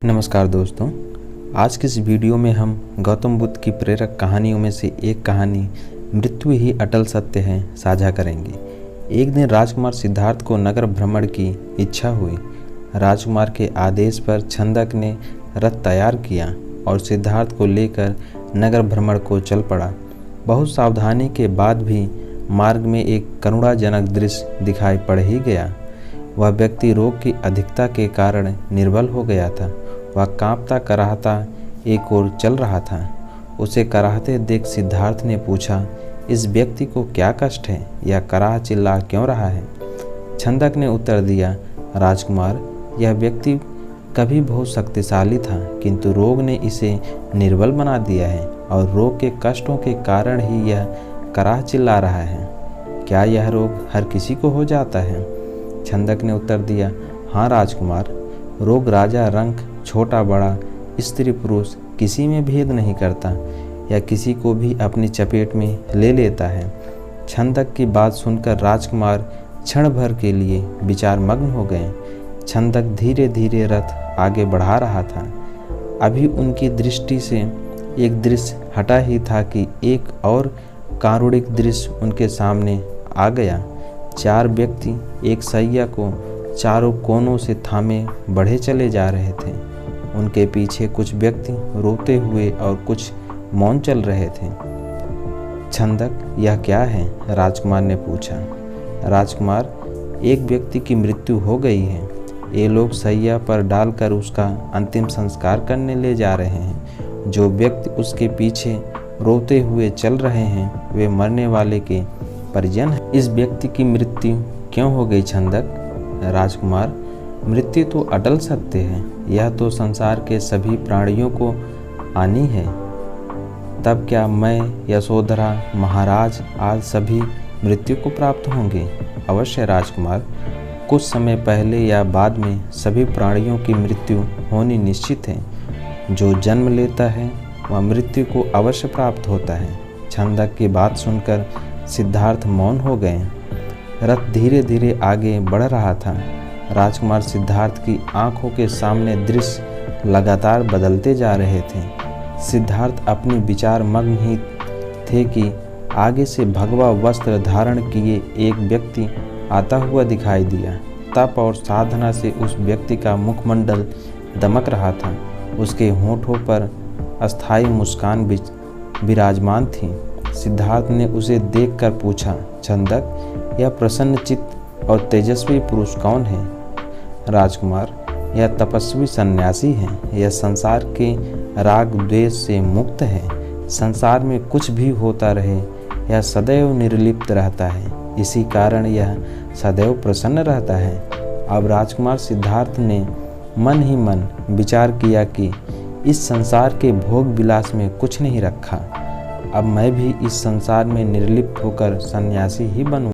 नमस्कार दोस्तों, आज की इस वीडियो में हम गौतम बुद्ध की प्रेरक कहानियों में से एक कहानी मृत्यु ही अटल सत्य है साझा करेंगे। एक दिन राजकुमार सिद्धार्थ को नगर भ्रमण की इच्छा हुई। राजकुमार के आदेश पर छंदक ने रथ तैयार किया और सिद्धार्थ को लेकर नगर भ्रमण को चल पड़ा। बहुत सावधानी के बाद भी मार्ग में एक करुणाजनक दृश्य दिखाई पड़ ही गया। वह व्यक्ति रोग की अधिकता के कारण निर्बल हो गया था। वह कांपता कराहता एक ओर चल रहा था। उसे कराहते देख सिद्धार्थ ने पूछा, इस व्यक्ति को क्या कष्ट है? यह कराह चिल्ला क्यों रहा है? छंदक ने उत्तर दिया, राजकुमार, यह व्यक्ति कभी बहुत शक्तिशाली था, किंतु रोग ने इसे निर्बल बना दिया है और रोग के कष्टों के कारण ही यह कराह चिल्ला रहा है। क्या यह रोग हर किसी को हो जाता है? छंदक ने उत्तर दिया, हाँ राजकुमार, रोग राजा रंक, छोटा बड़ा, स्त्री पुरुष किसी में भेद नहीं करता। यह किसी को भी अपनी चपेट में ले लेता है। छंदक की बात सुनकर राजकुमार क्षण भर के लिए विचार मग्न हो गए। छंदक धीरे धीरे रथ आगे बढ़ा रहा था। अभी उनकी दृष्टि से एक दृश्य हटा ही था कि एक और कारुणिक दृश्य उनके सामने आ गया। चार व्यक्ति एक सैया को चारों कोनों से थामे बढ़े चले जा रहे थे। उनके पीछे कुछ व्यक्ति रोते हुए और कुछ मौन चल रहे थे। छंदक, यह क्या है? राजकुमार ने पूछा। राजकुमार, एक व्यक्ति की मृत्यु हो गई है। ये लोग सैया पर डालकर उसका अंतिम संस्कार करने ले जा रहे हैं। जो व्यक्ति उसके पीछे रोते हुए चल रहे हैं वे मरने वाले के परिजन हैं। इस व्यक्ति की मृत्यु क्यों हो गई छंदक? राजकुमार, मृत्यु तो अटल सत्य है। यह तो संसार के सभी प्राणियों को आनी है। तब क्या मैं, यशोधरा, महाराज आज सभी मृत्यु को प्राप्त होंगे? अवश्य राजकुमार, कुछ समय पहले या बाद में सभी प्राणियों की मृत्यु होनी निश्चित है। जो जन्म लेता है वह मृत्यु को अवश्य प्राप्त होता है। छंदक की बात सुनकर सिद्धार्थ मौन हो गए। रथ धीरे धीरे आगे बढ़ रहा था। राजकुमार सिद्धार्थ की आंखों के सामने दृश्य लगातार बदलते जा रहे थे। सिद्धार्थ अपने विचार मग्न ही थे कि आगे से भगवा वस्त्र धारण किए एक व्यक्ति आता हुआ दिखाई दिया। तप और साधना से उस व्यक्ति का मुखमंडल दमक रहा था। उसके होठों पर अस्थायी मुस्कान विराजमान थी। सिद्धार्थ ने उसे देखकर पूछा, छंदक, यह प्रसन्नचित्त और तेजस्वी पुरुष कौन है? राजकुमार, यह तपस्वी सन्यासी है। यह संसार के राग द्वेष से मुक्त है। संसार में कुछ भी होता रहे, यह सदैव निर्लिप्त रहता है। इसी कारण यह सदैव प्रसन्न रहता है। अब राजकुमार सिद्धार्थ ने मन ही मन विचार किया कि इस संसार के भोग विलास में कुछ नहीं रखा। अब मैं भी इस संसार में निर्लिप्त होकर सन्यासी ही बनूं।